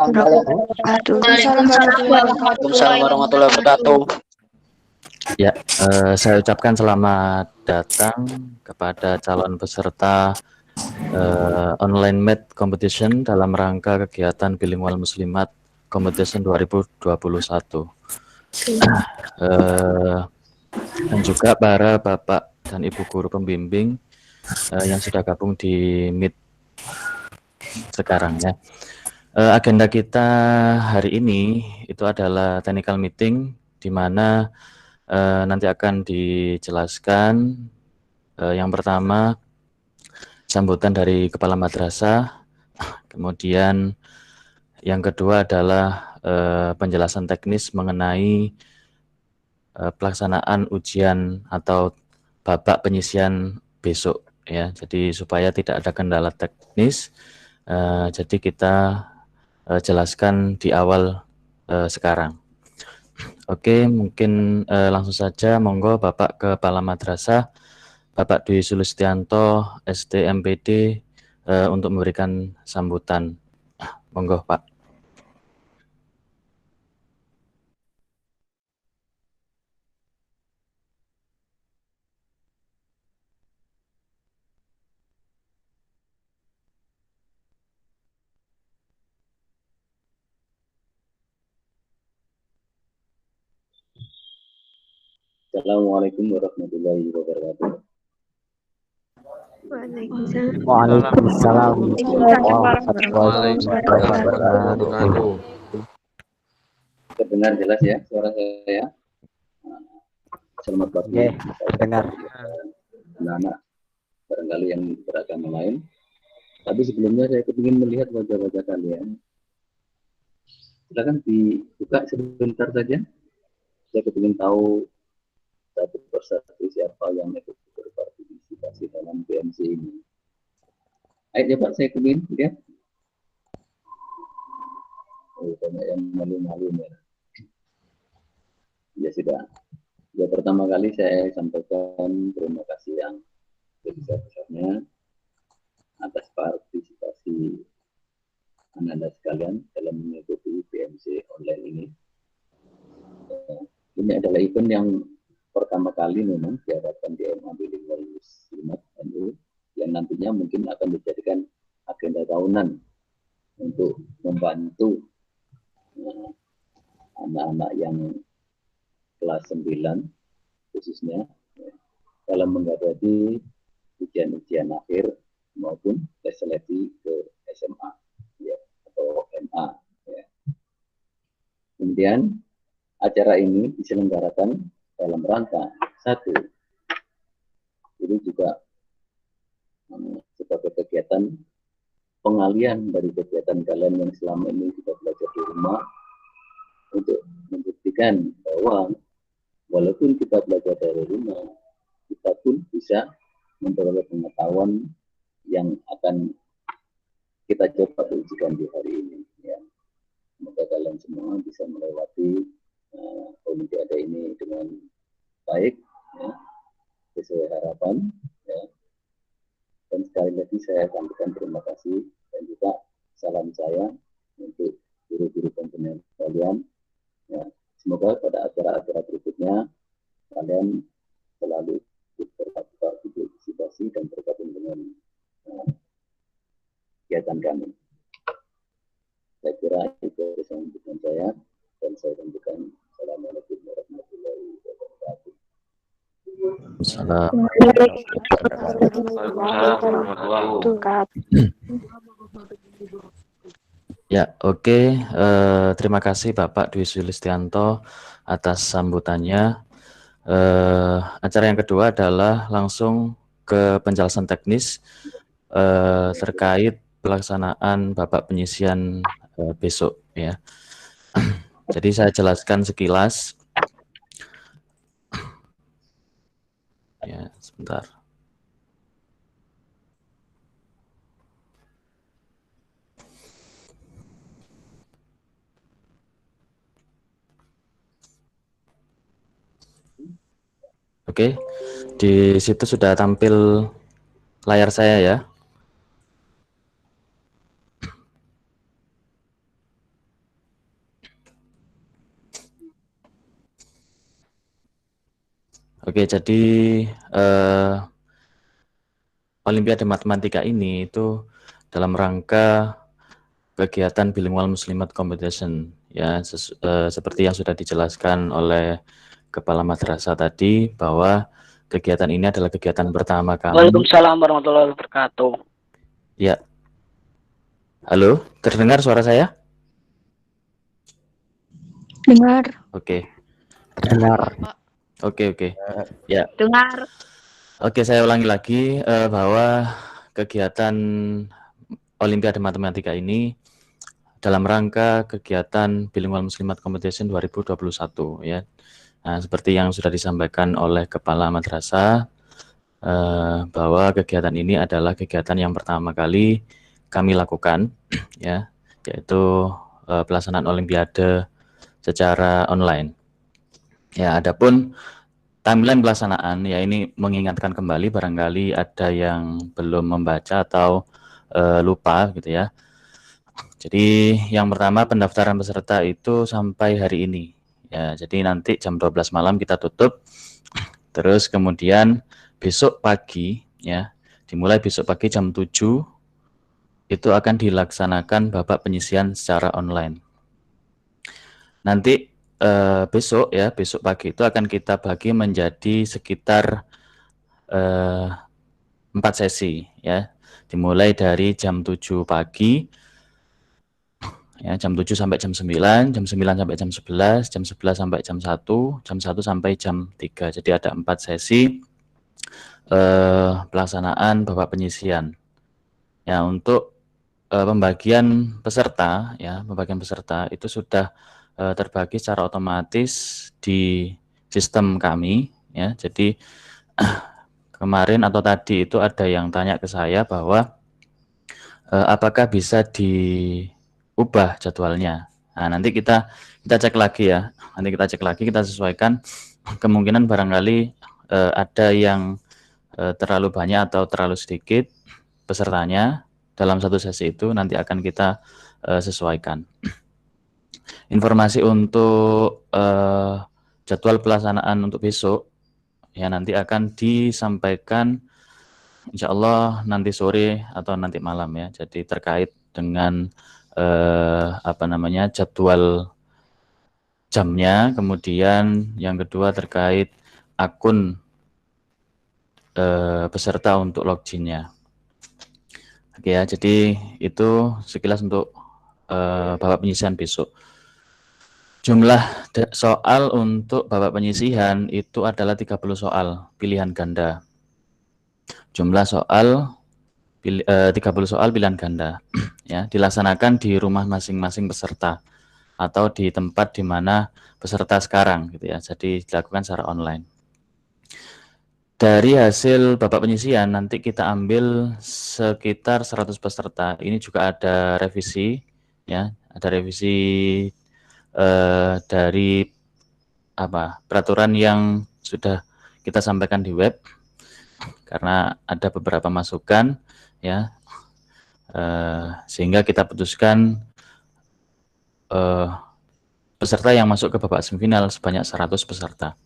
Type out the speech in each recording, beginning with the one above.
Waalaikumsalam warahmatullahi wabarakatuh. Ya, saya ucapkan selamat datang kepada calon peserta online math competition dalam rangka kegiatan bilingual muslimat competition 2021. Dan juga para bapak dan ibu guru pembimbing yang sudah gabung di Meet sekarang ya. Agenda kita hari ini itu adalah technical meeting, di mana nanti akan dijelaskan yang pertama sambutan dari kepala madrasah, kemudian yang kedua adalah penjelasan teknis mengenai pelaksanaan ujian atau babak penyisian besok ya. Jadi supaya tidak ada kendala teknis, jadi kita jelaskan di awal sekarang. Oke, mungkin langsung saja, monggo Bapak Kepala Madrasah, Bapak Dwi Sulistianto, STMPD, untuk memberikan sambutan. Monggo Pak. Assalamualaikum warahmatullahi wabarakatuh. Waalaikumsalam warahmatullahi wabarakatuh. Terdengar jelas ya suara saya? Selamat pagi. Dengar. Anak-anak barangkali yang beragama lain. Tapi sebelumnya saya ingin melihat wajah-wajah kalian. Silakan dibuka sebentar saja. Saya ingin tahu satu persatu siapa yang ikut berpartisipasi dalam BMC ini. Ayo Pak, saya ingin lihat. Oh, banyak yang malu-malu ya. Ya sudah. Ya pertama kali saya sampaikan terima kasih yang sebesar-besarnya atas partisipasi Anda sekalian dalam mengikuti BMC online ini. Ini adalah event yang pertama kali memang diadakan di MA Bilingual Muslimat NU yang nantinya mungkin akan dijadikan agenda tahunan untuk membantu anak-anak yang kelas 9 khususnya dalam menghadapi ujian-ujian akhir maupun tes seleksi ke SMA ya, atau MA ya. Kemudian acara ini diselenggarakan dalam rangka satu, ini juga sebagai kegiatan pengalian dari kegiatan kalian yang selama ini kita belajar di rumah untuk membuktikan bahwa walaupun kita belajar dari rumah, kita pun bisa memperoleh pengetahuan yang akan kita coba ujikan di hari ini. Ya. Semoga kalian semua bisa melewati Olimpiade ini dengan baik, ya, sesuai harapan. Ya. Dan sekali lagi saya sampaikan terima kasih dan juga salam saya untuk guru-guru komponen kalian. Ya. Semoga pada acara-acara berikutnya kalian selalu berpartisipasi dan bergabung dengan kegiatan kami. Saya kira itu sambutan saya dan saya sampaikan Assalamualaikum warahmatullahi wabarakatuh. Ya, oke. Terima kasih Bapak Dwi Sulistianto atas sambutannya. Acara yang kedua adalah langsung ke penjelasan teknis terkait pelaksanaan babak penyisian besok ya. Jadi saya jelaskan sekilas. Ya, sebentar. Oke, di situ sudah tampil layar saya ya. Oke, jadi Olimpiade Matematika ini itu dalam rangka kegiatan Bilingual Muslimat Competition, ya, seperti yang sudah dijelaskan oleh Kepala Madrasah tadi, bahwa kegiatan ini adalah kegiatan pertama kami. Waalaikumsalam warahmatullahi wabarakatuh. Ya. Halo, terdengar suara saya? Dengar. Oke. Dengar. Oke. Ya. Dengar. Oke, saya ulangi lagi bahwa kegiatan Olimpiade Matematika ini dalam rangka kegiatan Bilingual Muslimat Competition 2021, ya. Nah, seperti yang sudah disampaikan oleh Kepala Madrasah, bahwa kegiatan ini adalah kegiatan yang pertama kali kami lakukan, ya, yaitu pelaksanaan Olimpiade secara online. Ya, adapun timeline pelaksanaan, ya, ini mengingatkan kembali, barangkali ada yang belum membaca atau lupa gitu ya. Jadi yang pertama, pendaftaran peserta itu sampai hari ini. Ya, jadi nanti jam 12 malam kita tutup. Terus kemudian besok pagi, ya, dimulai besok pagi jam 7 itu akan dilaksanakan babak penyisihan secara online. Nanti besok pagi itu akan kita bagi menjadi sekitar 4 sesi, ya. Dimulai dari jam 7 pagi, ya, jam 7 sampai jam 9, jam 9 sampai jam 11, jam 11 sampai jam 1, jam 1 sampai jam 3. Jadi ada 4 sesi pelaksanaan babak penyisihan. Ya, untuk pembagian peserta, ya, pembagian peserta itu sudah terbagi secara otomatis di sistem kami, ya. Jadi kemarin atau tadi itu ada yang tanya ke saya bahwa apakah bisa diubah jadwalnya. Nah, nanti kita cek lagi, ya. Nanti kita cek lagi, kita sesuaikan. Kemungkinan barangkali ada yang terlalu banyak atau terlalu sedikit pesertanya dalam satu sesi itu, nanti akan kita sesuaikan. Informasi untuk jadwal pelaksanaan untuk besok, ya, nanti akan disampaikan insya Allah nanti sore atau nanti malam, ya. Jadi terkait dengan jadwal jamnya, kemudian yang kedua terkait akun peserta untuk loginnya. Oke, ya, jadi itu sekilas untuk babak penyisihan besok. Jumlah soal untuk babak penyisihan itu adalah 30 soal pilihan ganda. Jumlah soal 30 soal pilihan ganda, ya, dilaksanakan di rumah masing-masing peserta atau di tempat di mana peserta sekarang, gitu ya. Jadi dilakukan secara online. Dari hasil babak penyisihan nanti kita ambil sekitar 100 peserta. Ini juga ada revisi, ya, ada revisi dari peraturan yang sudah kita sampaikan di web, karena ada beberapa masukan, ya, sehingga kita putuskan peserta yang masuk ke babak semifinal sebanyak 100 peserta.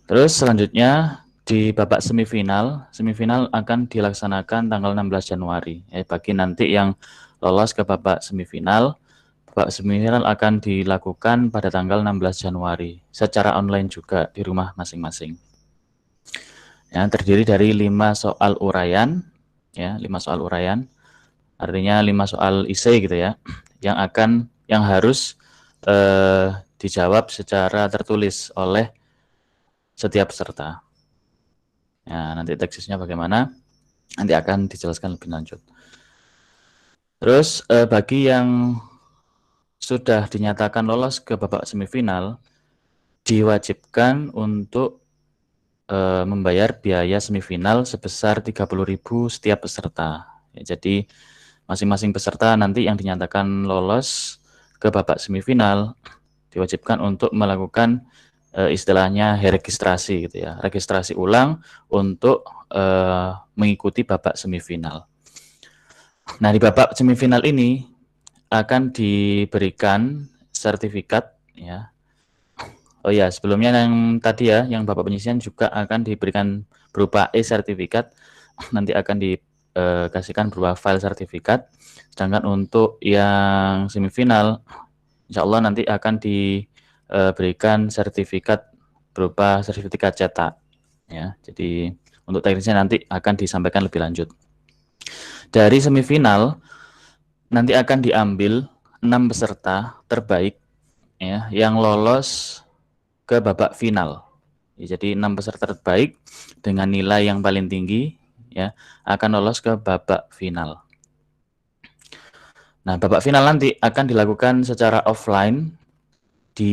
Terus selanjutnya di babak semifinal akan dilaksanakan tanggal 16 Januari. Ya, bagi nanti yang lolos ke babak semifinal akan dilakukan pada tanggal 16 Januari secara online juga di rumah masing-masing. Ya, terdiri dari 5 soal uraian, ya, 5 soal uraian. Artinya 5 soal esai gitu ya, yang harus dijawab secara tertulis oleh setiap peserta. Ya, nanti teksisnya bagaimana nanti akan dijelaskan lebih lanjut. Terus bagi yang sudah dinyatakan lolos ke babak semifinal, diwajibkan untuk membayar biaya semifinal sebesar 30.000 setiap peserta. Ya, jadi masing-masing peserta nanti yang dinyatakan lolos ke babak semifinal diwajibkan untuk melakukan istilahnya registrasi, gitu ya, registrasi ulang untuk mengikuti babak semifinal. Nah, di babak semifinal ini akan diberikan sertifikat, ya, Oh ya, sebelumnya yang tadi ya, yang Bapak penyisian juga akan diberikan berupa e-sertifikat, nanti akan dikasihkan berupa file sertifikat. Sedangkan untuk yang semifinal, insya Allah nanti akan diberikan sertifikat berupa sertifikat cetak. Ya, jadi untuk teknisnya nanti akan disampaikan lebih lanjut. Dari semifinal nanti akan diambil 6 peserta terbaik ya, yang lolos ke babak final. Ya, jadi 6 peserta terbaik dengan nilai yang paling tinggi ya akan lolos ke babak final. Nah, babak final nanti akan dilakukan secara offline di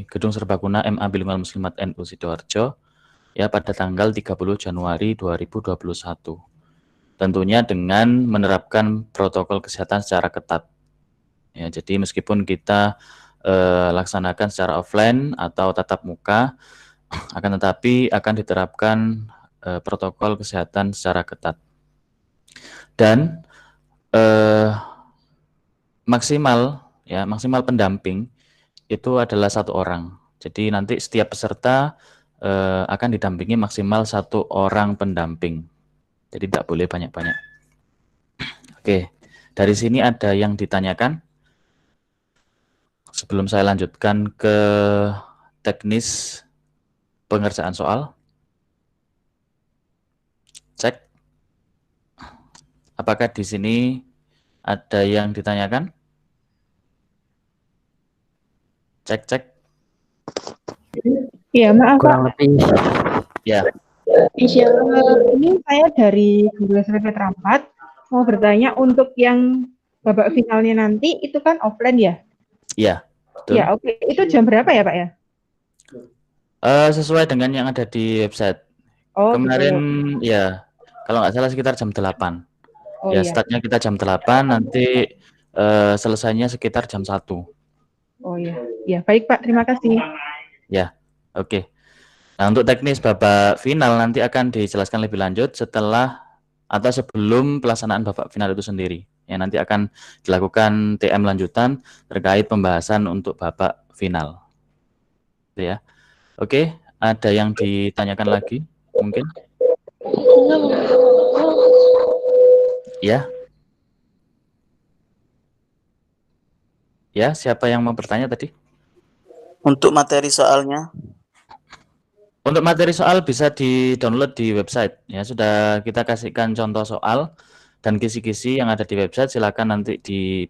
Gedung Serbaguna MA Bilingual Muslimat NU Sidoarjo ya pada tanggal 30 Januari 2021. Tentunya dengan menerapkan protokol kesehatan secara ketat. Ya, jadi meskipun kita laksanakan secara offline atau tatap muka, akan tetapi akan diterapkan protokol kesehatan secara ketat. Dan maksimal pendamping itu adalah 1 orang. Jadi nanti setiap peserta akan didampingi maksimal 1 orang pendamping. Jadi tidak boleh banyak-banyak. Oke, dari sini ada yang ditanyakan? Sebelum saya lanjutkan ke teknis pengerjaan soal. Cek. Apakah di sini ada yang ditanyakan? Cek. Iya, maaf Pak. Kurang lebih. Ya. Ini saya dari Guru SMP Terapat mau bertanya untuk yang babak finalnya nanti itu kan offline ya? Iya, betul. Ya, oke. Itu jam berapa ya, Pak ya? Sesuai dengan yang ada di website. Oh, Kemarin gitu. ya, kalau nggak salah sekitar jam 8. Oh, ya, iya. startnya kita jam 8, nanti selesainya sekitar jam 1. Oh iya. Ya, baik Pak. Terima kasih. Ya, oke. Nah, untuk teknis babak final nanti akan dijelaskan lebih lanjut setelah atau sebelum pelaksanaan babak final itu sendiri. Ya, nanti akan dilakukan TM lanjutan terkait pembahasan untuk babak final. Ya. Oke, ada yang ditanyakan lagi mungkin? Ya. Ya, siapa yang mau bertanya tadi? Untuk materi soalnya, Untuk materi soal bisa di-download di website. Ya, sudah kita kasihkan contoh soal dan kisi-kisi yang ada di website, silakan nanti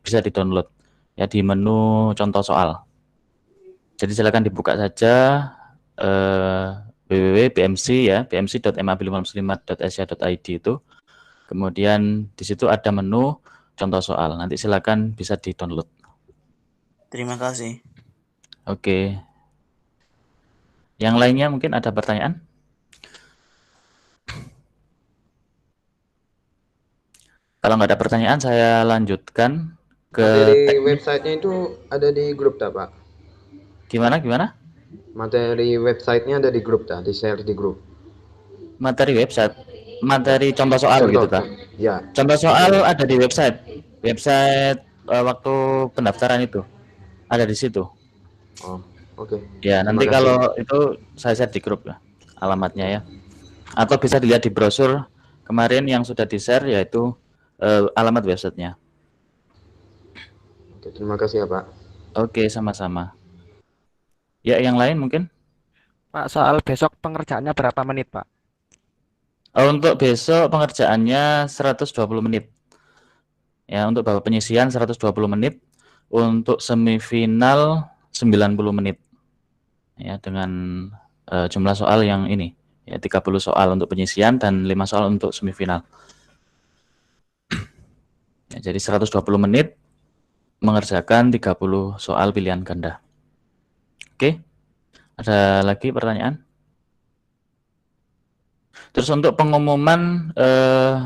bisa di-download ya di menu contoh soal. Jadi silakan dibuka saja www.bmc ya, bmc.mabilimanmuslimat.sya.id itu. Kemudian di situ ada menu contoh soal. Nanti silakan bisa di-download. terima kasih. Oke. Yang lainnya mungkin ada pertanyaan? Kalau nggak ada pertanyaan, saya lanjutkan ke Materi websitenya itu ada di grup tak, Pak? Gimana? Materi websitenya ada di grup tak? Di-share di grup. Materi website, materi contoh soal gitu tak? Ya. Contoh soal ada di website waktu pendaftaran itu ada di situ. Oh, oke. Ya, nanti Terima kasih. kalau itu saya share di grup ya, alamatnya ya. Atau bisa dilihat di brosur kemarin yang sudah di-share, yaitu alamat websitenya. Oke, terima kasih ya, Pak. Oke, sama-sama. Ya, yang lain mungkin? Pak, soal besok pengerjaannya berapa menit, Pak? Untuk besok pengerjaannya 120 menit. Ya, untuk babak penyisian 120 menit, untuk semifinal 90 menit. Ya, dengan jumlah soal yang ini, ya 30 soal untuk penyisian dan 5 soal untuk semifinal. Ya, jadi 120 menit mengerjakan 30 soal pilihan ganda. Oke. Ada lagi pertanyaan? Terus untuk pengumuman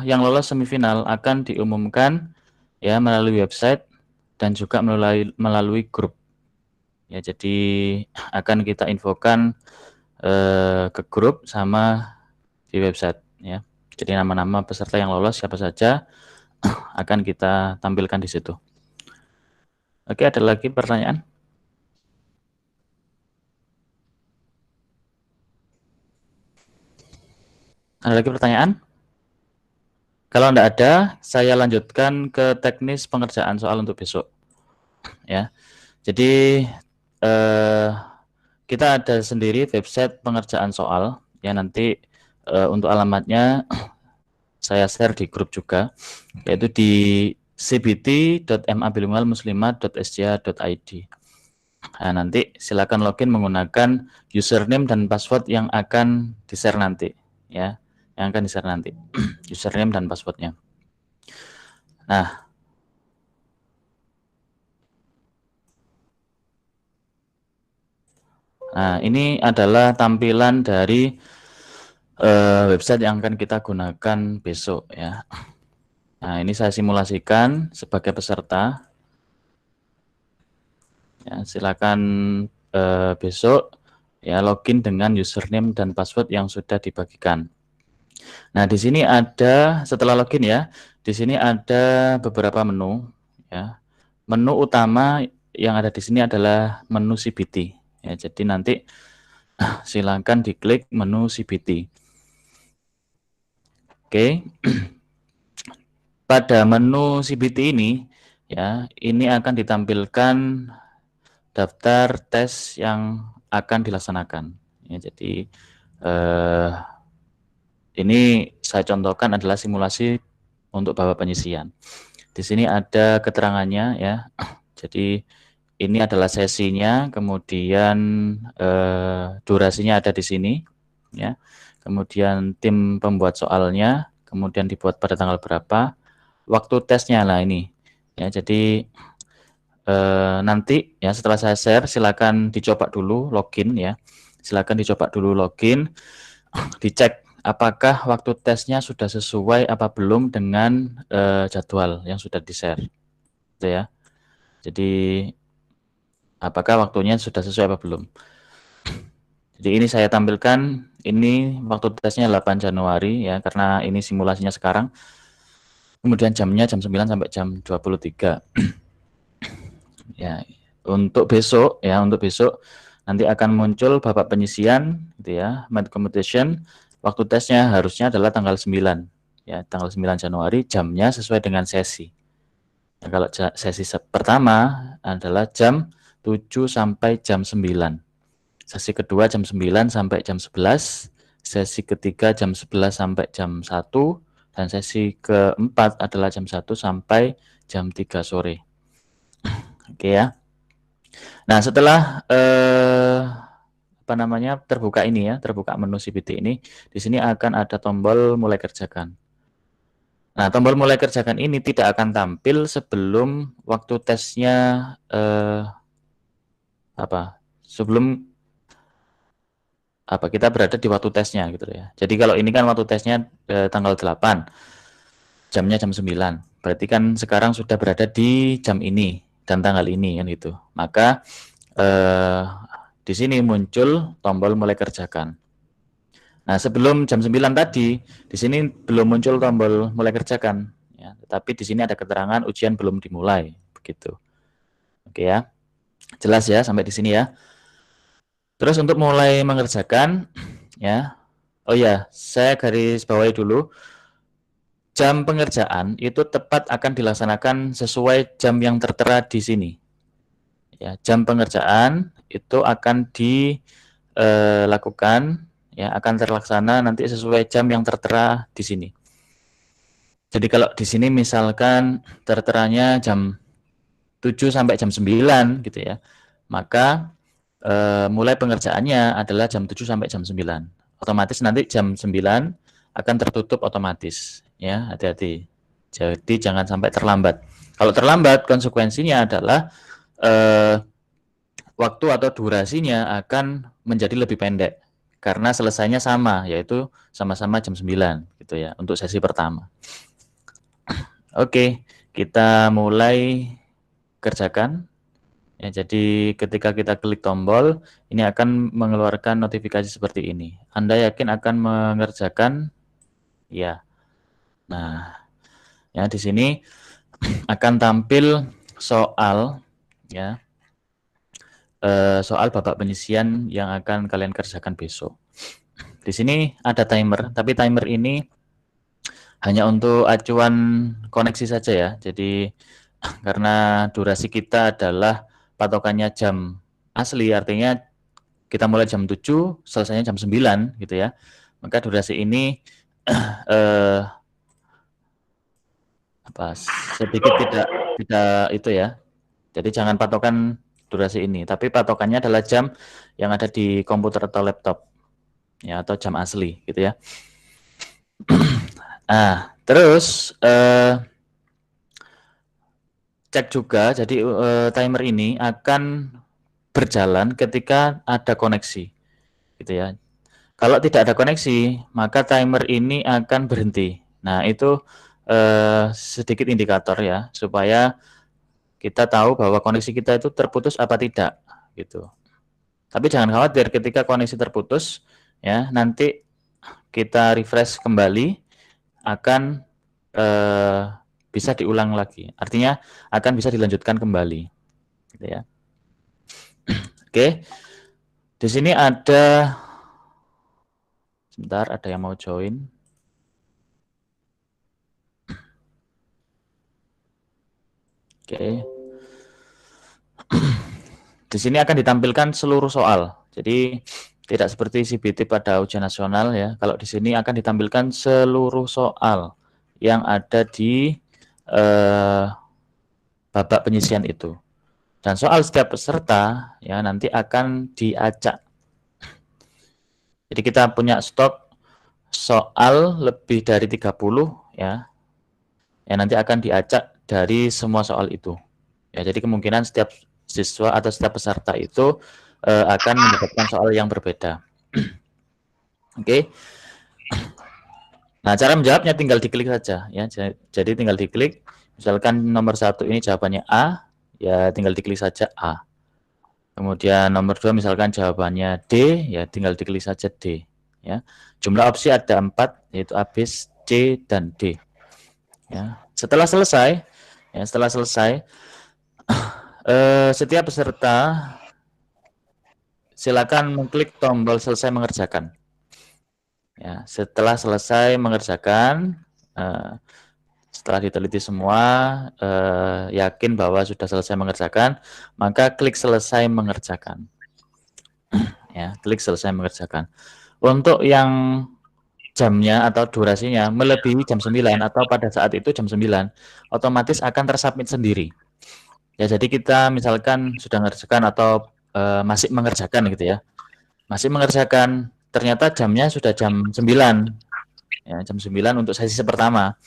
yang lolos semifinal akan diumumkan ya melalui website dan juga melalui grup. Ya, jadi akan kita infokan ke grup sama di website ya. Jadi nama-nama peserta yang lolos siapa saja akan kita tampilkan di situ. Oke, ada lagi pertanyaan? Ada lagi pertanyaan? Kalau tidak ada, saya lanjutkan ke teknis pengerjaan soal untuk besok. Ya, jadi kita ada sendiri website pengerjaan soal. Ya, nanti untuk alamatnya saya share di grup juga, yaitu di cbt.mabilingualmuslimat.sj.id. Nah, nanti silakan login menggunakan username dan password yang akan di-share nanti, ya, yang akan di-share nanti, username dan passwordnya. Nah, ini adalah tampilan dari website yang akan kita gunakan besok, ya. Nah, ini saya simulasikan sebagai peserta. Ya, silakan besok ya login dengan username dan password yang sudah dibagikan. Nah, di sini ada setelah login ya, di sini ada beberapa menu ya. Menu utama yang ada di sini adalah menu CBT ya. Jadi nanti silakan diklik menu CBT. Oke. Pada menu CBT ini ya, ini akan ditampilkan daftar tes yang akan dilaksanakan. Ya, jadi ini saya contohkan adalah simulasi untuk Bapak penyisian. Di sini ada keterangannya ya. Jadi ini adalah sesinya, kemudian durasinya ada di sini ya. Kemudian tim pembuat soalnya, kemudian dibuat pada tanggal berapa, waktu tesnya lah ini. Ya, jadi nanti ya setelah saya share silakan dicoba dulu login ya. Silakan dicoba dulu login, dicek apakah waktu tesnya sudah sesuai apa belum dengan jadwal yang sudah di-share. Gitu ya. Jadi apakah waktunya sudah sesuai apa belum. Jadi ini saya tampilkan, ini waktu tesnya 8 Januari ya, karena ini simulasinya sekarang. Kemudian jamnya jam 9 sampai jam 23. Ya, untuk besok ya, untuk besok nanti akan muncul Bapak penyisian gitu ya, Med Competition. Waktu tesnya harusnya adalah tanggal 9 ya, tanggal 9 Januari, jamnya sesuai dengan sesi. Nah, kalau sesi pertama adalah jam 7 sampai jam 9. Sesi kedua jam 9 sampai jam 11, sesi ketiga jam 11 sampai jam 1, dan sesi keempat adalah jam 1 sampai jam 3 sore. Oke ya. Nah, setelah terbuka ini ya, terbuka menu CBT ini, di sini akan ada tombol mulai kerjakan. Nah, tombol mulai kerjakan ini tidak akan tampil sebelum waktu tesnya kita berada di waktu tesnya gitu ya. Jadi kalau ini kan waktu tesnya tanggal 8, jamnya jam 9. Berarti kan sekarang sudah berada di jam ini dan tanggal ini kan gitu. Maka di sini muncul tombol mulai kerjakan. Nah, sebelum jam 9 tadi, di sini belum muncul tombol mulai kerjakan ya, tetapi di sini ada keterangan ujian belum dimulai begitu. Oke ya. Jelas ya sampai di sini ya. Terus untuk mulai mengerjakan ya. Oh ya, saya garis bawahi dulu. Jam pengerjaan itu tepat akan dilaksanakan sesuai jam yang tertera di sini. Ya, jam pengerjaan itu akan dilakukan ya, akan terlaksana nanti sesuai jam yang tertera di sini. Jadi kalau di sini misalkan terteranya jam 7 sampai jam 9 gitu ya. Maka mulai pengerjaannya adalah jam 7 sampai jam 9. Otomatis nanti jam 9 akan tertutup otomatis ya, hati-hati. Jadi jangan sampai terlambat. Kalau terlambat konsekuensinya adalah waktu atau durasinya akan menjadi lebih pendek karena selesainya sama, yaitu sama-sama jam 9 gitu ya untuk sesi pertama. Oke, kita mulai kerjakan. Ya, jadi ketika kita klik tombol, ini akan mengeluarkan notifikasi seperti ini. Anda yakin akan mengerjakan? Ya. Nah, ya di sini akan tampil soal ya. Soal Bapak penyisian yang akan kalian kerjakan besok. Di sini ada timer, tapi timer ini hanya untuk acuan koneksi saja ya. Jadi karena durasi kita adalah patokannya jam asli, artinya kita mulai jam 7, selesainya jam 9 gitu ya. Maka durasi ini sedikit tidak itu ya. Jadi jangan patokan durasi ini, tapi patokannya adalah jam yang ada di komputer atau laptop ya, atau jam asli gitu ya. Nah, terus cek juga, jadi timer ini akan berjalan ketika ada koneksi gitu ya. Kalau tidak ada koneksi, maka timer ini akan berhenti. Nah, itu sedikit indikator ya, supaya kita tahu bahwa koneksi kita itu terputus apa tidak gitu. Tapi jangan khawatir ketika koneksi terputus ya, nanti kita refresh kembali akan bisa diulang lagi. Artinya akan bisa dilanjutkan kembali gitu ya. Oke. Di sini ada sebentar, ada yang mau join. Oke. Di sini akan ditampilkan seluruh soal. Jadi tidak seperti CBT pada ujian nasional ya. Kalau di sini akan ditampilkan seluruh soal yang ada di babak penyisian itu. Dan soal setiap peserta ya nanti akan diacak. Jadi kita punya stok soal lebih dari 30 ya. Yang nanti akan diacak dari semua soal itu. Ya, jadi kemungkinan setiap siswa atau setiap peserta itu akan mendapatkan soal yang berbeda. Oke. Nah, cara menjawabnya tinggal diklik saja ya. Jadi tinggal diklik. Misalkan nomor 1 ini jawabannya A, ya tinggal diklik saja A. Kemudian nomor 2 misalkan jawabannya D, ya tinggal diklik saja D. Ya. Jumlah opsi ada 4, yaitu A, B, C, dan D. Ya. Setelah selesai, setiap peserta silakan mengklik tombol selesai mengerjakan. Ya, setelah selesai mengerjakan, setelah diteliti semua, yakin bahwa sudah selesai mengerjakan, maka klik selesai mengerjakan. Ya, klik selesai mengerjakan. Untuk yang jamnya atau durasinya melebihi jam 9 atau pada saat itu jam 9, otomatis akan tersubmit sendiri. Ya, jadi kita misalkan sudah mengerjakan atau masih mengerjakan gitu ya. Masih mengerjakan, ternyata jamnya sudah jam 9. Ya, jam 9 untuk sesi pertama.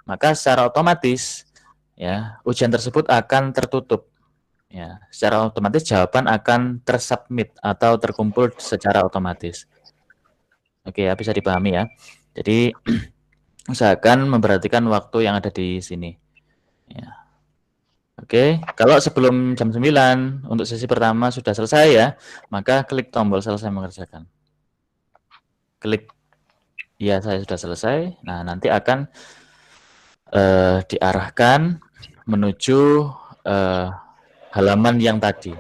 Maka secara otomatis ya ujian tersebut akan tertutup. Ya, secara otomatis jawaban akan tersubmit atau terkumpul secara otomatis. Oke ya, bisa dipahami ya. Jadi usahakan memperhatikan waktu yang ada di sini. Ya. Oke, kalau sebelum jam 9 untuk sesi pertama sudah selesai ya, maka klik tombol selesai mengerjakan. Klik ya, saya sudah selesai. Nah, nanti akan diarahkan menuju halaman yang tadi.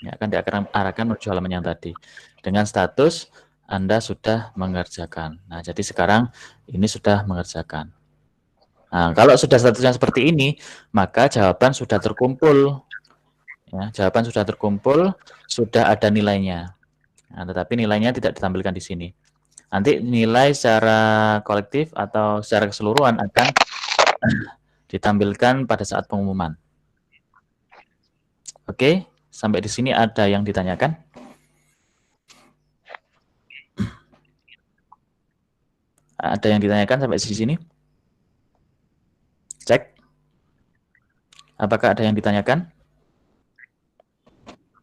Ya, akan diarahkan menuju halaman yang tadi dengan status Anda sudah mengerjakan. Nah, jadi sekarang ini sudah mengerjakan. Nah, kalau sudah statusnya seperti ini, maka jawaban sudah terkumpul. Ya, jawaban sudah terkumpul, sudah ada nilainya. Nah, tetapi nilainya tidak ditampilkan di sini. Nanti nilai secara kolektif atau secara keseluruhan akan ditampilkan pada saat pengumuman. Oke, sampai di sini ada yang ditanyakan? Ada yang ditanyakan sampai di sini? Cek. Apakah ada yang ditanyakan?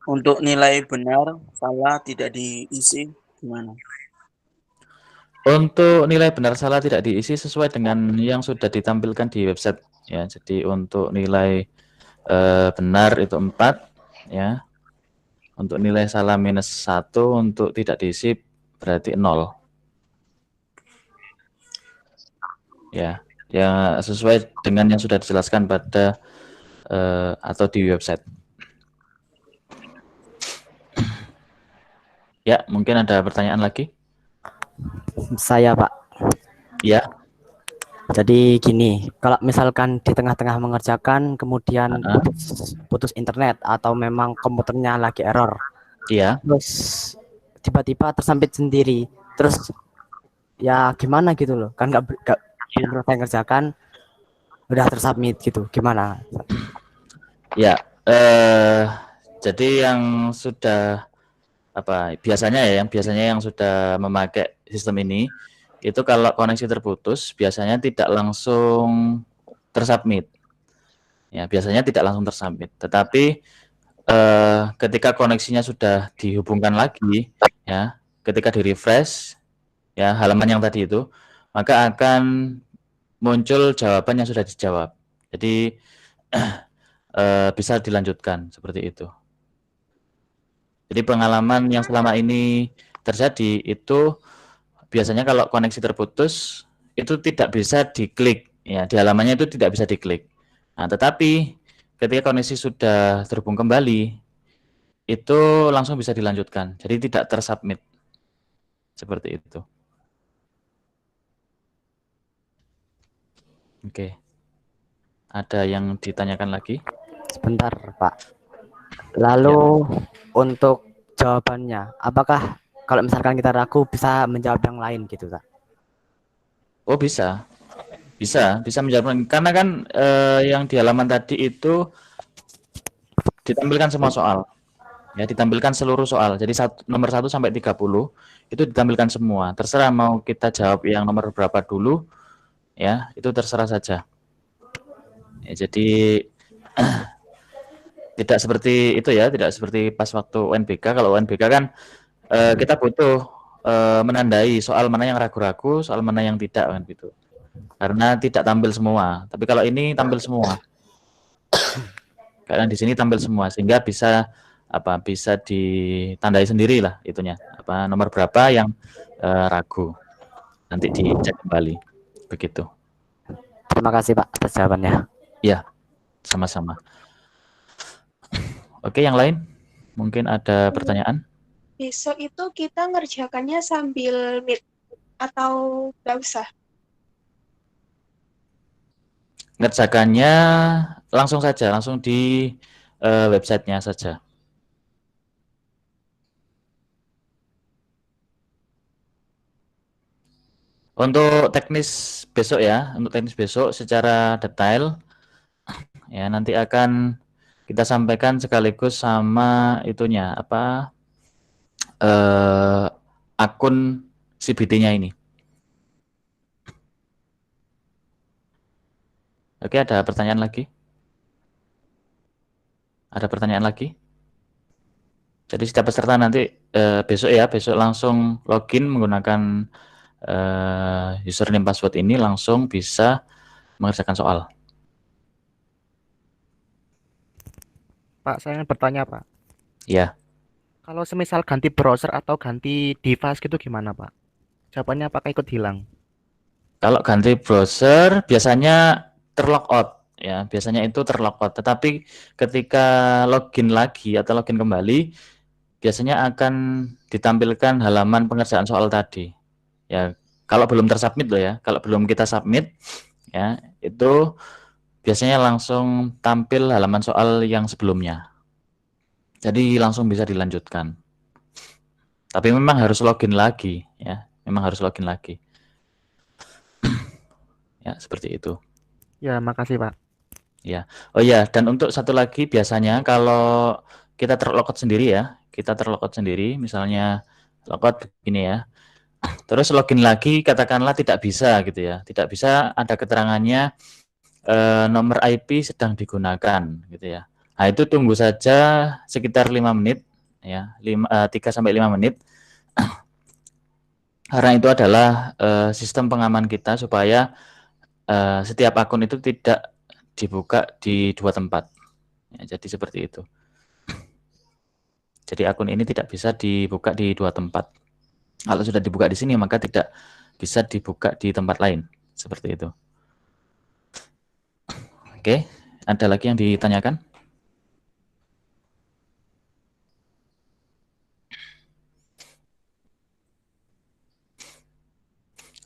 Untuk nilai benar, salah, tidak diisi, gimana? Untuk nilai benar salah tidak diisi sesuai dengan yang sudah ditampilkan di website ya. Jadi untuk nilai benar itu 4 ya. Untuk nilai salah -1, untuk tidak diisi berarti 0. Ya, ya sesuai dengan yang sudah dijelaskan pada atau di website. Ya, mungkin ada pertanyaan lagi? Saya, Pak. Ya. Jadi gini, kalau misalkan di tengah-tengah mengerjakan kemudian putus internet atau memang komputernya lagi error, Iya. terus tiba-tiba tersambit sendiri, terus ya gimana gitu loh, kan belum selesai ngerjakan udah tersubmit gitu, gimana? Ya, jadi yang sudah biasanya yang sudah memakai sistem ini itu kalau koneksi terputus biasanya tidak langsung tersubmit. Ya, biasanya tidak langsung tersubmit. Tetapi ketika koneksinya sudah dihubungkan lagi, ya, ketika di-refresh ya halaman yang tadi itu, maka akan muncul jawaban yang sudah dijawab. Jadi bisa dilanjutkan seperti itu. Jadi pengalaman yang selama ini terjadi itu biasanya kalau koneksi terputus itu tidak bisa diklik, ya di halamannya itu tidak bisa diklik. Nah, tetapi ketika koneksi sudah terhubung kembali itu langsung bisa dilanjutkan. Jadi tidak tersubmit seperti itu. Oke. Ada yang ditanyakan lagi? Sebentar, Pak. Lalu untuk jawabannya, apakah kalau misalkan kita ragu bisa menjawab yang lain gitu, Kak? Oh, bisa. Bisa menjawab. Karena kan yang di halaman tadi itu ditampilkan semua soal. Ya, ditampilkan seluruh soal. Jadi nomor 1 sampai 30 itu ditampilkan semua. Terserah mau kita jawab yang nomor berapa dulu, ya, itu terserah saja. Ya, jadi tidak seperti itu ya, tidak seperti pas waktu UNBK. Kalau UNBK kan kita butuh menandai soal mana yang ragu-ragu, soal mana yang tidak kan gitu. Karena tidak tampil semua. Tapi kalau ini tampil semua. Karena di sini tampil semua sehingga bisa bisa ditandai sendiri lah itunya. Nomor berapa yang ragu. Nanti dicek kembali. Begitu. Terima kasih, Pak, atas jawabannya. Ya, sama-sama. Oke, yang lain? Mungkin ada pertanyaan? Besok itu kita ngerjakannya sambil meet atau nggak usah? Ngerjakannya langsung saja, langsung di websitenya saja. Untuk teknis besok ya, untuk teknis besok secara detail ya nanti akan kita sampaikan sekaligus sama itunya akun CBT-nya ini. Oke, ada pertanyaan lagi? Ada pertanyaan lagi? Jadi setiap peserta nanti besok langsung login menggunakan username password ini langsung bisa mengerjakan soal. Pak, saya ingin bertanya, Pak. Ya. Kalau semisal ganti browser atau ganti device gitu gimana, Pak? Jawabannya apakah ikut hilang? Kalau ganti browser biasanya terlogout ya, biasanya itu terlogout. Tetapi ketika login lagi atau login kembali, biasanya akan ditampilkan halaman pengerjaan soal tadi. Ya, kalau belum tersubmit loh ya, kalau belum kita submit ya, itu biasanya langsung tampil halaman soal yang sebelumnya. Jadi langsung bisa dilanjutkan. Tapi memang harus login lagi ya, memang harus login lagi. Ya, seperti itu. Ya, makasih, Pak. Ya. Oh ya, dan untuk satu lagi biasanya kalau kita terlogout sendiri ya, kita terlogout sendiri, misalnya logout begini ya. Terus login lagi katakanlah tidak bisa gitu ya. Tidak bisa ada keterangannya nomor IP sedang digunakan gitu ya. Nah, itu tunggu saja sekitar 5 menit ya, 3 sampai 5 menit. Karena itu adalah sistem pengaman kita supaya setiap akun itu tidak dibuka di 2 tempat. Ya, jadi seperti itu. Jadi akun ini tidak bisa dibuka di 2 tempat. Kalau sudah dibuka di sini maka tidak bisa dibuka di tempat lain. Seperti itu. Oke, ada lagi yang ditanyakan?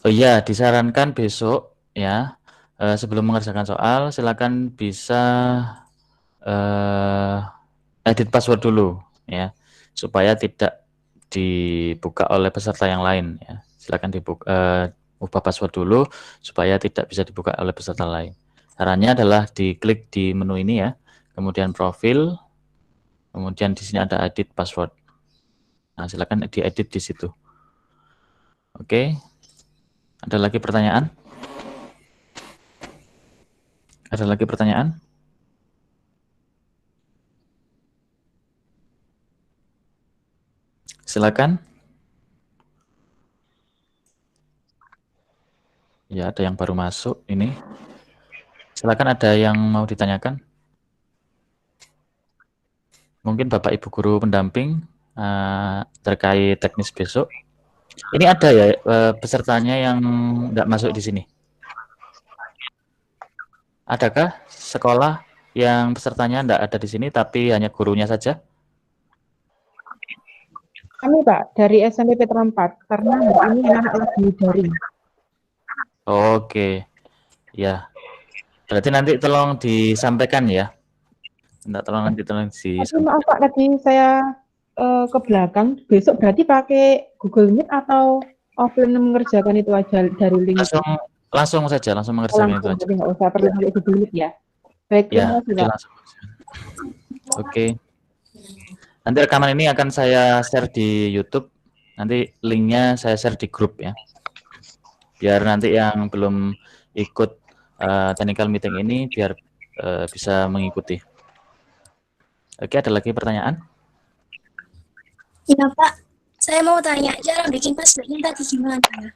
Oh iya, disarankan besok ya, sebelum mengerjakan soal, silakan bisa edit password dulu ya, supaya tidak dibuka oleh peserta yang lain ya. Silakan ubah password dulu supaya tidak bisa dibuka oleh peserta lain. Caranya adalah diklik di menu ini ya, kemudian profil, kemudian di sini ada edit password. Nah, silakan diedit di situ. Oke. Ada lagi pertanyaan? Ada lagi pertanyaan? Silakan. Ya, ada yang baru masuk ini. Silakan, ada yang mau ditanyakan? Mungkin Bapak Ibu guru pendamping terkait teknis besok. Ini ada ya pesertanya yang nggak masuk di sini? Adakah sekolah yang pesertanya nggak ada di sini tapi hanya gurunya saja? Kami Pak dari SMP Petra 4 karena hari ini anak lagi daring. Oke, ya. Berarti nanti tolong disampaikan ya. Tolong Tapi disampaikan. maaf Pak, tadi saya ke belakang. Besok berarti pakai Google Meet atau offline mengerjakan itu aja dari link itu? Langsung saja, langsung mengerjakan itu Langsung, aja. jadi nggak usah perlu pakai Google Meet ya. Baik, Ya, terima kasih Pak. langsung. Oke. Nanti rekaman ini akan saya share di YouTube. Nanti linknya saya share di grup ya. Biar nanti yang belum ikut technical meeting ini biar bisa mengikuti. Oke, ada lagi pertanyaan? Iya Pak, saya mau tanya cara bikin passwordnya tadi gimana ya?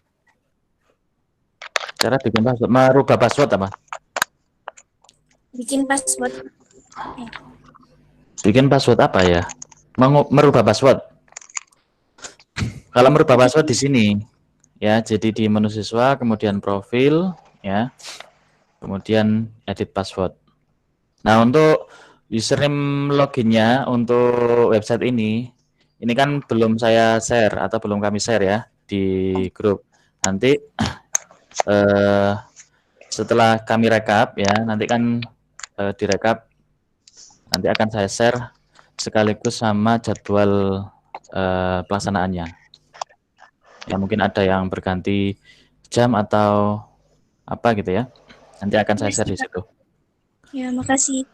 Cara bikin password, merubah password apa? Bikin password. Bikin password apa ya? Merubah password. Kalau merubah password di sini, ya. Jadi di menu siswa, kemudian profil, ya. Kemudian edit password. Nah, untuk username loginnya untuk website ini kan belum saya share atau belum kami share ya di grup. Nanti setelah kami rekap ya, nanti kan direkap, nanti akan saya share sekaligus sama jadwal pelaksanaannya. Ya mungkin ada yang berganti jam atau apa gitu ya. Nanti akan saya share di situ. Ya, makasih.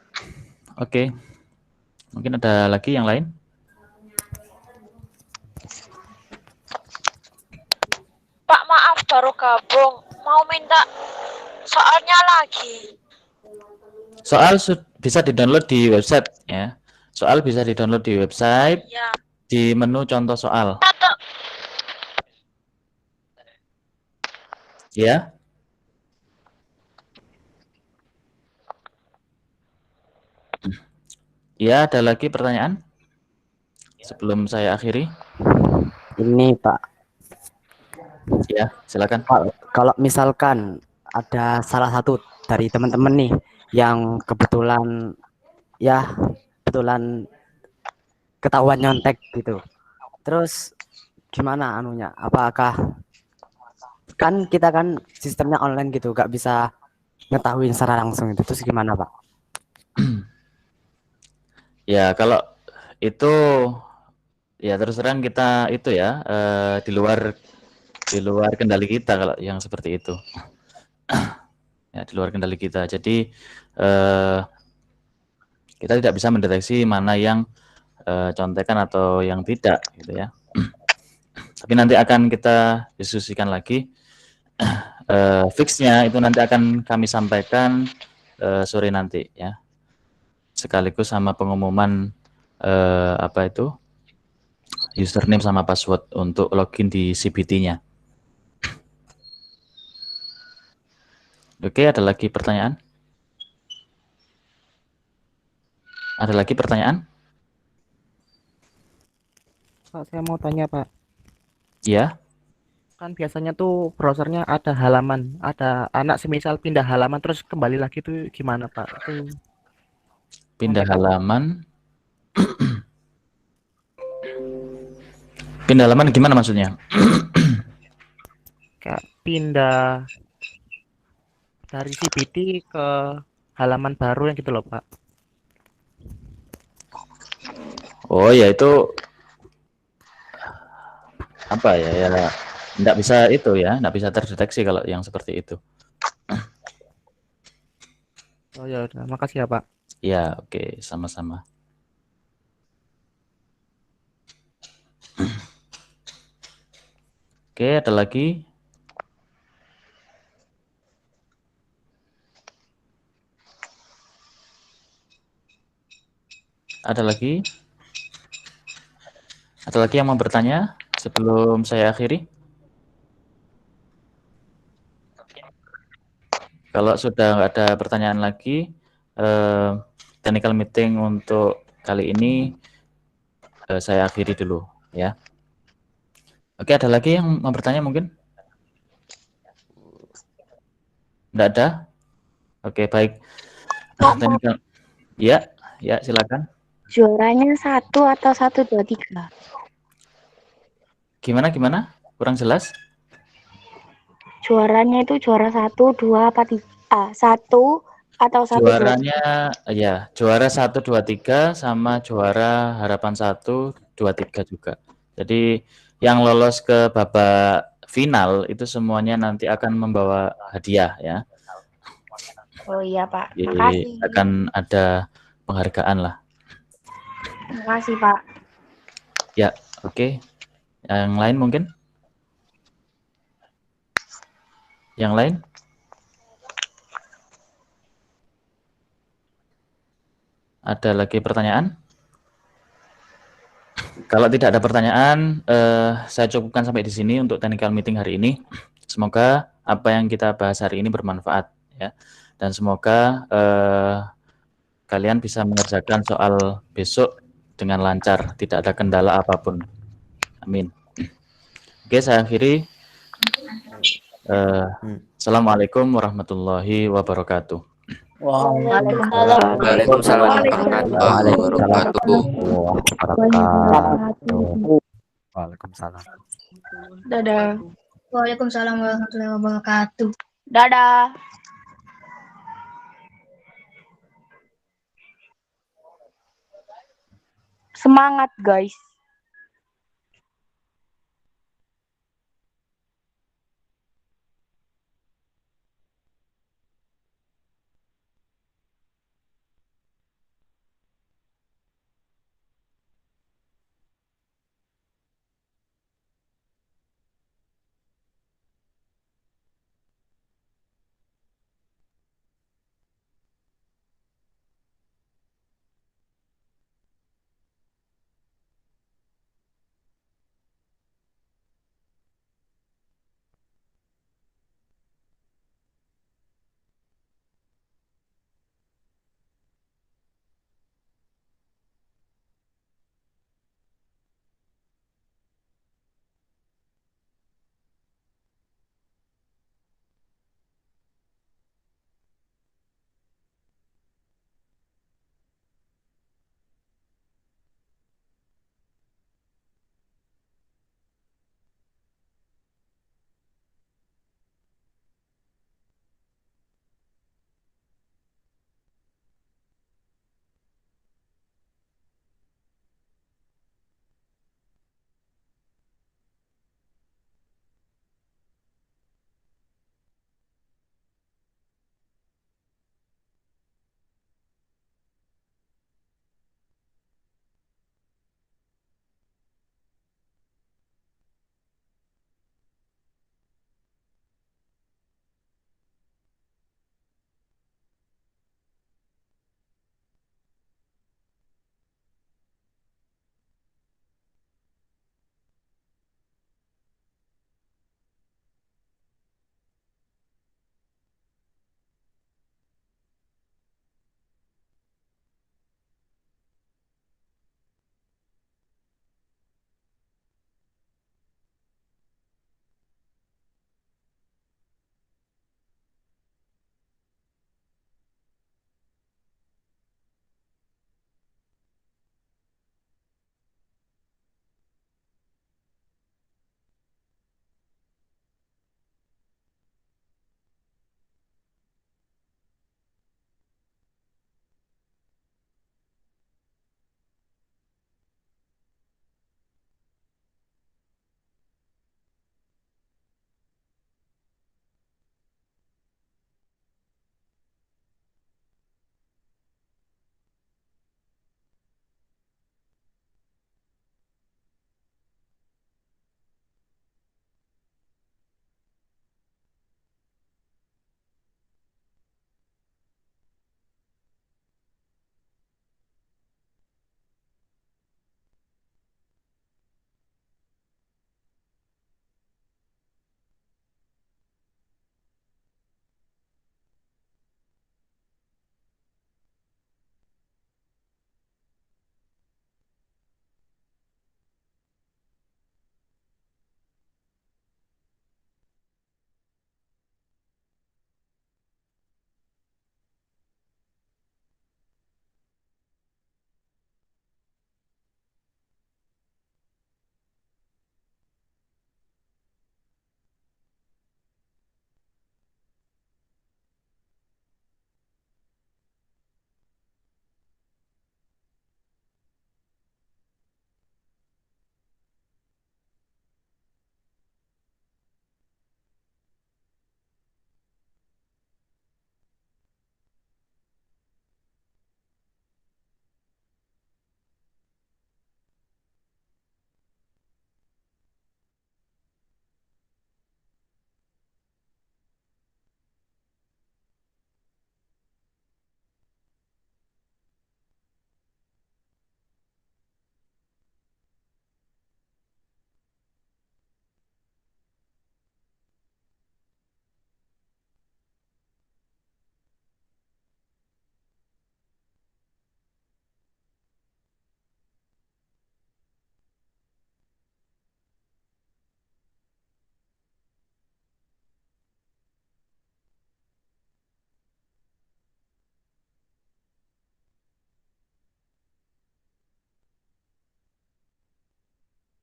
Oke. Mungkin ada lagi yang lain? Pak, maaf baru gabung. Mau minta soalnya lagi. Soal bisa di-download di website ya. Soal bisa di-download di website. Ya. Di menu contoh soal. Ya. Ya, ada lagi pertanyaan? Sebelum saya akhiri. Ini Pak. Ya, silakan. Kalau misalkan ada salah satu dari teman-teman nih yang kebetulan ketahuan nyontek gitu. Terus gimana anunya? Apakah kan kita kan sistemnya online gitu, nggak bisa ngetahuin secara langsung itu. Terus gimana Pak? Ya, kalau itu ya terus terang kita itu ya di luar kendali kita kalau yang seperti itu. Ya, di luar kendali kita. Jadi kita tidak bisa mendeteksi mana yang contekan atau yang tidak gitu ya. Tapi nanti akan kita diskusikan lagi. Fixnya itu nanti akan kami sampaikan sore nanti ya. Sekaligus sama pengumuman apa itu username sama password untuk login di CBT-nya. Oke, ada lagi pertanyaan? Ada lagi pertanyaan? Pak, saya mau tanya Pak. Ya. Kan biasanya tuh browsernya ada halaman, ada anak semisal pindah halaman terus kembali lagi tuh gimana Pak? Itu pindah halaman. Pindah halaman gimana maksudnya? Kayak pindah dari CBT ke halaman baru yang gitu loh Pak. Oh ya itu apa ya nggak bisa itu ya, nggak bisa terdeteksi kalau yang seperti itu. Oh ya udah, makasih ya Pak. Ya oke, sama-sama. Oke, ada lagi? Ada lagi? Ada lagi yang mau bertanya sebelum saya akhiri? Kalau sudah nggak ada pertanyaan lagi, technical meeting untuk kali ini saya akhiri dulu ya. Oke, ada lagi yang mau bertanya mungkin? Nggak ada? Oke, baik. Technical, ya silakan. Juaranya 1 atau 1, 2, 3? Gimana? Kurang jelas? Juaranya itu juara 1, 2, apa 3? 1 atau 1, 2, 3? Juaranya ya, juara 1, 2, 3 sama juara harapan 1, 2, 3 juga. Jadi yang lolos ke babak final itu semuanya nanti akan membawa hadiah ya. Oh iya Pak, Jadi makasih. akan ada penghargaan lah. Makasih Pak. Ya, oke. Yang lain mungkin? Yang lain? Ada lagi pertanyaan? Kalau tidak ada pertanyaan, saya cukupkan sampai di sini untuk technical meeting hari ini. Semoga apa yang kita bahas hari ini bermanfaat ya, dan semoga kalian bisa mengerjakan soal besok dengan lancar, tidak ada kendala apapun. Amin. Oke, saya akhiri. Assalamualaikum warahmatullahi wabarakatuh. Waalaikumsalam. Waalaikumsalam warahmatullahi wabarakatuh. Waalaikumsalam. Dadah. Waalaikumsalam warahmatullahi wabarakatuh. Dadah. Semangat guys.